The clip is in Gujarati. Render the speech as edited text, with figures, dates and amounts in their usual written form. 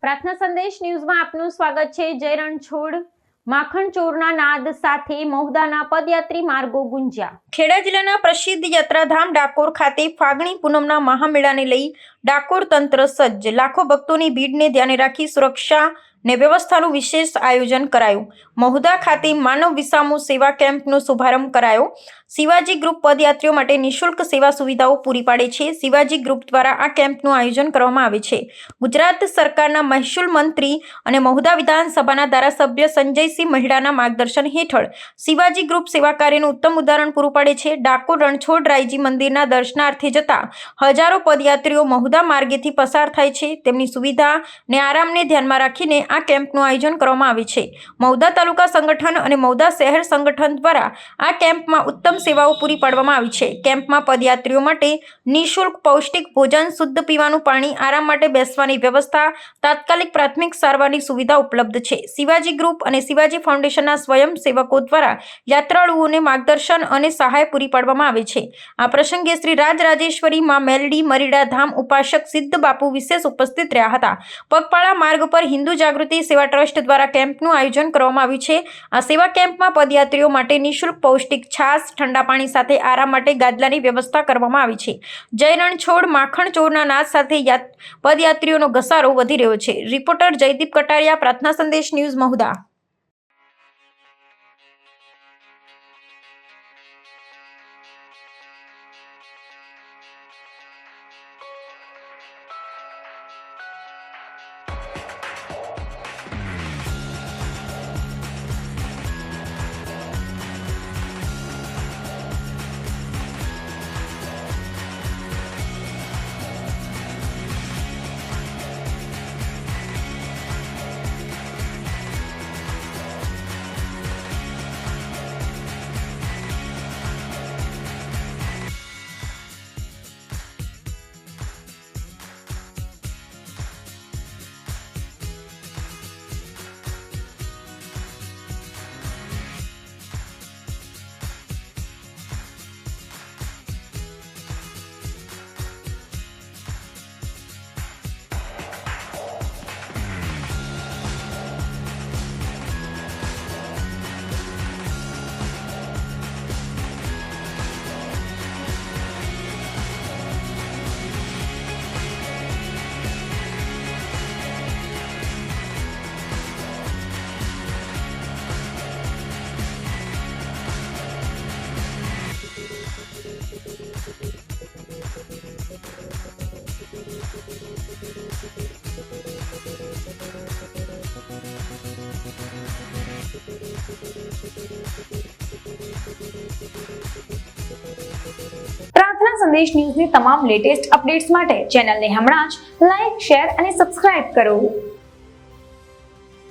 પ્રાર્થના સંદેશ ન્યૂઝમાં આપનું સ્વાગત છે। જય રણછોડ માખણ ચોરના નાદ સાથે મહુદાના પદયાત્રી માર્ગો ગુંજ્યા। ખેડા જિલ્લાના પ્રસિદ્ધ યાત્રાધામ ડાકોર ખાતે ફાગણી પૂનમના મહામેળાને લઈ ડાકોર તંત્ર સજ્જ। લાખો ભક્તોની ભીડને ધ્યાને રાખી સુરક્ષા ને વ્યવસ્થાનું વિશેષ આયોજન કરાયું। મહુદા ખાતે માનવ વિસામો સેવા કેમ્પનો શુભારંભ કરાયો। શિવાજી ગ્રુપ પદયાત્રીઓ માટે નિઃશુલ્ક સેવા સુવિધાઓ પૂરી પાડે છે। શિવાજી ગ્રુપ દ્વારા આ કેમ્પનું આયોજન કરવામાં આવે છે। ગુજરાત સરકારના મહેસૂલ મંત્રી અને મહુદા વિધાનસભાના ધારાસભ્ય સંજયસિંહ મહેડાના માર્ગદર્શન હેઠળ શિવાજી ગ્રુપ સેવા કાર્યનું ઉત્તમ ઉદાહરણ પૂરું પાડે છે। ડાકોર રણછોડરાયજી મંદિરના દર્શનાર્થે જતા હજારો પદયાત્રીઓ મહુદા માર્ગેથી પસાર થાય છે। તેમની સુવિધા ને આરામને ધ્યાનમાં રાખીને આ કેમ્પનું આયોજન કરવામાં આવે છે। મહુદા તાલુકા સંગઠન અને મહુદા શહેર સંગઠન દ્વારા આ કેમ્પમાં ઉત્તમ સેવાઓ પૂરી પાડવામાં આવી છે। કેમ્પમાં પદયાત્રીઓ માટે નિઃશુલ્ક પૌષ્ટિક ભોજન, શુદ્ધ પીવાનું પાણી, આરામ માટે બેસવાની વ્યવસ્થા, તાત્કાલિક પ્રાથમિક સારવારની સુવિધા ઉપલબ્ધ છે। શિવાજી ગ્રુપ અને શિવાજી ફાઉન્ડેશનના સ્વયંસેવકો દ્વારા યાત્રાળુઓને માર્ગદર્શન અને સહાય પૂરી પાડવામાં આવે છે। આ પ્રસંગે શ્રી રાજરાજેશ્વરી માં મેલડી મરીડા ધામ ઉપાસક સિદ્ધ બાપુ વિશેષ ઉપસ્થિત રહ્યા હતા। પગપાળા માર્ગ પર હિન્દુ જાગૃતિ સેવા ટ્રસ્ટ દ્વારા કેમ્પનું આયોજન કરવામાં આવ્યું છે। આ સેવા કેમ્પમાં પદયાત્રીઓ માટે નિઃશુલ્ક પૌષ્ટિક છાશ, ઠંડા પાણી સાથે આરામ માટે ગાદલાની વ્યવસ્થા કરવામાં આવી છે। જય રણછોડ માખણ ચોરના નાદ સાથે પદયાત્રીઓનો ઘસારો વધી રહ્યો છે। રિપોર્ટર જયદીપ કટારિયા, પ્રાર્થના સંદેશ ન્યૂઝ, મહુદા। પ્રાર્થના સંદેશ ન્યૂઝની તમામ લેટેસ્ટ અપડેટ્સ માટે ચેનલને હમણાં જ લાઈક, શેર અને સબસ્ક્રાઇબ કરો।